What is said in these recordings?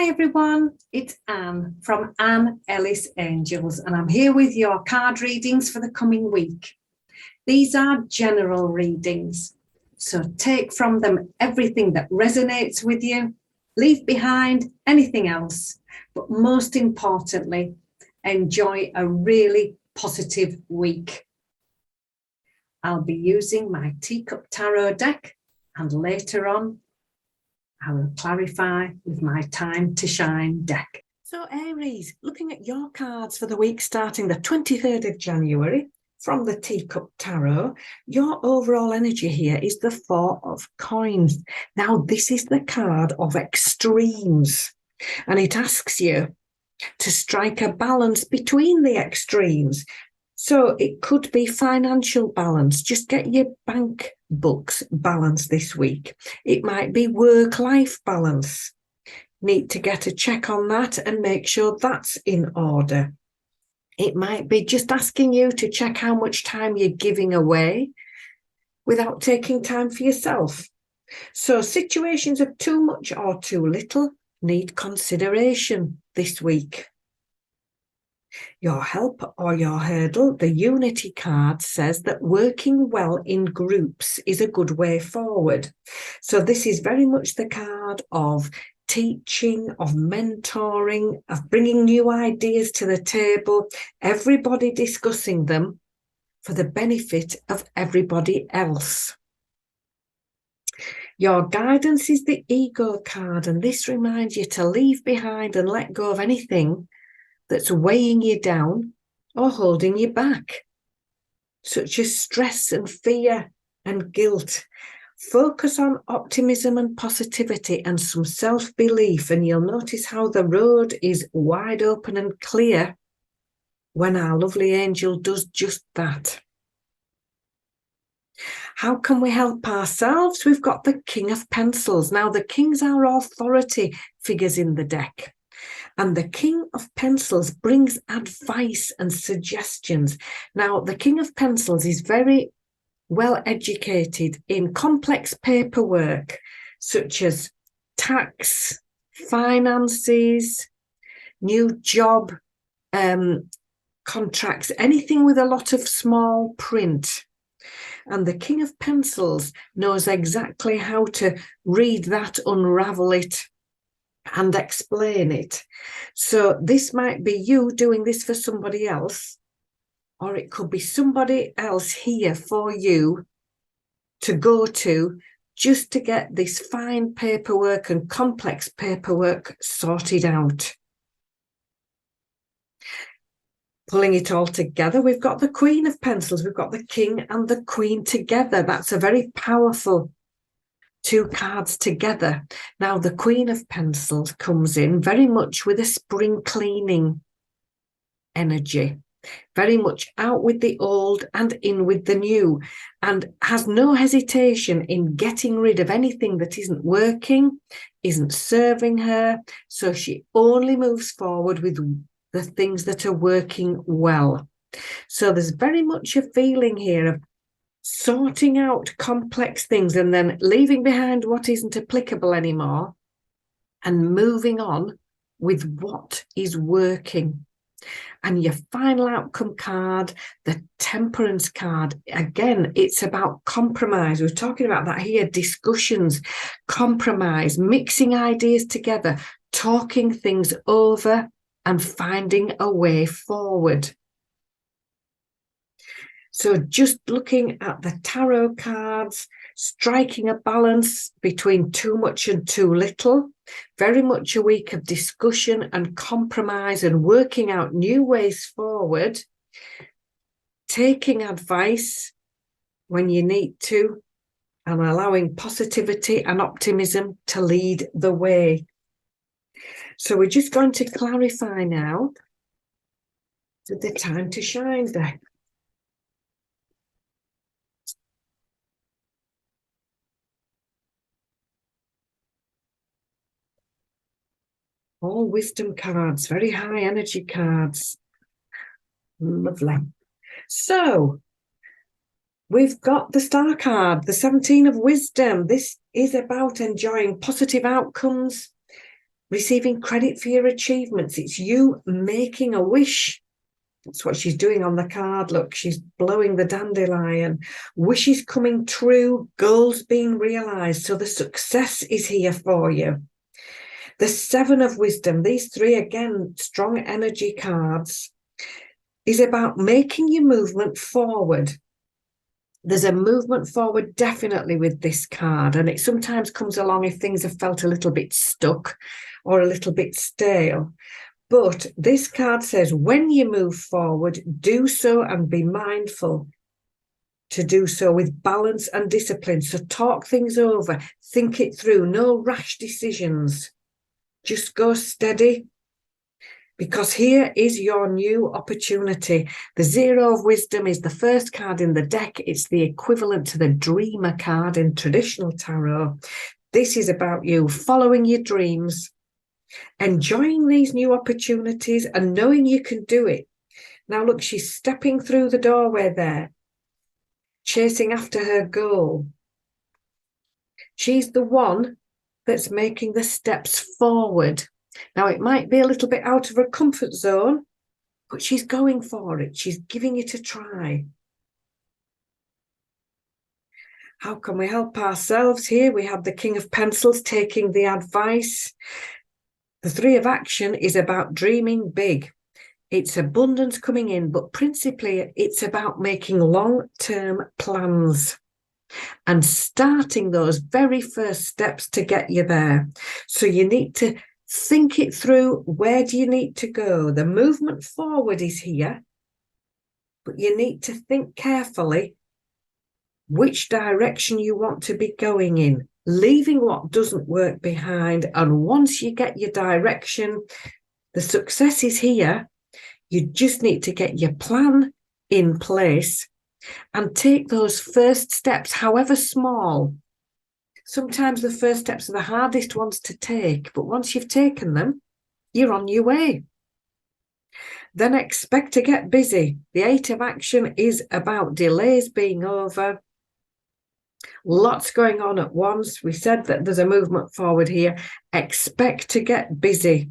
Hi everyone, it's Anne from Anne Ellis Angels, and I'm here with your card readings for the coming week. These are general readings, so take from them everything that resonates with you, leave behind anything else, but most importantly, enjoy a really positive week. I'll be using my Teacup Tarot deck, and later on I will clarify with my Time to Shine deck. So Aries, looking at your cards for the week starting the 23rd of January from the Teacup Tarot, your overall energy here is the Four of Coins. Now, this is the card of extremes, and it asks you to strike a balance between the extremes. So it could be financial balance. Just get your bank books balanced this week. It might be work-life balance. Need to get a check on that and make sure that's in order. It might be just asking you to check how much time you're giving away without taking time for yourself. So situations of too much or too little need consideration this week. Your help or your hurdle, the Unity card, says that working well in groups is a good way forward. So this is very much the card of teaching, of mentoring, of bringing new ideas to the table, everybody discussing them for the benefit of everybody else. Your guidance is the Ego card, and this reminds you to leave behind and let go of anything that's weighing you down or holding you back, such as stress and fear and guilt. Focus on optimism and positivity and some self-belief, and you'll notice how the road is wide open and clear when our lovely angel does just that. How can we help ourselves? We've got the King of Pencils. Now, the kings are authority figures in the deck. And the King of Pencils brings advice and suggestions. Now, the King of Pencils is very well educated in complex paperwork, such as tax, finances, new job contracts, anything with a lot of small print. And the King of Pencils knows exactly how to read that, unravel it, and explain it. So this might be you doing this for somebody else, or it could be somebody else here for you to go to just to get this fine paperwork and complex paperwork sorted out. Pulling it all together, we've got the Queen of Pencils, we've got the King and the Queen together. That's a very powerful two cards together. Now, the Queen of Pencils comes in very much with a spring cleaning energy, very much out with the old and in with the new, and has no hesitation in getting rid of anything that isn't working, isn't serving her. So she only moves forward with the things that are working well. So there's very much a feeling here of sorting out complex things and then leaving behind what isn't applicable anymore and moving on with what is working. And your final outcome card, the Temperance card, again, it's about compromise. We're talking about that here, discussions, compromise, mixing ideas together, talking things over and finding a way forward. So just looking at the tarot cards, striking a balance between too much and too little, very much a week of discussion and compromise and working out new ways forward, taking advice when you need to, and allowing positivity and optimism to lead the way. So we're just going to clarify now to the Time to Shine deck. All wisdom cards, very high energy cards. Lovely. So we've got the Star card, the 17 of Wisdom. This is about enjoying positive outcomes, receiving credit for your achievements. It's you making a wish. That's what she's doing on the card. Look, she's blowing the dandelion. Wishes coming true, goals being realised. So the success is here for you. The Seven of Wisdom, these three, again, strong energy cards, is about making your movement forward. There's a movement forward definitely with this card, and it sometimes comes along if things have felt a little bit stuck or a little bit stale. But this card says when you move forward, do so and be mindful to do so with balance and discipline. So talk things over, think it through, no rash decisions. Just go steady, because here is your new opportunity. The Zero of Wisdom is the first card in the deck. It's the equivalent to the Dreamer card in traditional tarot. This is about you following your dreams, enjoying these new opportunities and knowing you can do it. Now look, she's stepping through the doorway there, chasing after her goal. She's the one that's making the steps forward. Now it might be a little bit out of her comfort zone, but she's going for it. She's giving it a try. How can we help ourselves here? We have the King of Pentacles taking the advice. The Three of Action is about dreaming big. It's abundance coming in, but principally it's about making long-term plans and starting those very first steps to get you there. So you need to think it through. Where do you need to go? The movement forward is here, but you need to think carefully which direction you want to be going in, leaving what doesn't work behind. And once you get your direction, the success is here. You just need to get your plan in place and take those first steps, however small. Sometimes the first steps are the hardest ones to take, but once you've taken them, you're on your way. Then expect to get busy. The Eight of Action is about delays being over. Lots going on at once. We said that there's a movement forward here. Expect to get busy.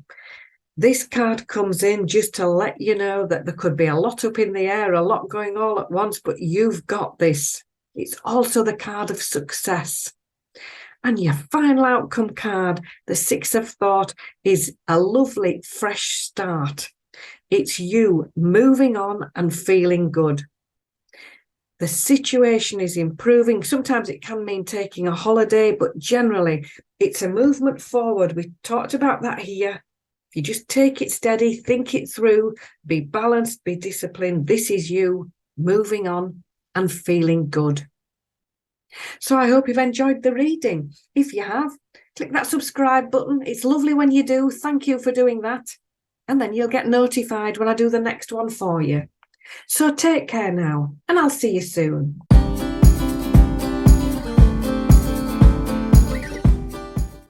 This card comes in just to let you know that there could be a lot up in the air, a lot going all at once, but you've got this. It's also the card of success. And your final outcome card, the Six of Thought, is a lovely fresh start. It's you moving on and feeling good. The situation is improving. Sometimes it can mean taking a holiday, but generally it's a movement forward. We talked about that here. If you just take it steady, think it through, be balanced, be disciplined, this is you moving on and feeling good. So I hope you've enjoyed the reading. If you have, click that subscribe button. It's lovely when you do. Thank you for doing that. And then you'll get notified when I do the next one for you. So take care now, and I'll see you soon.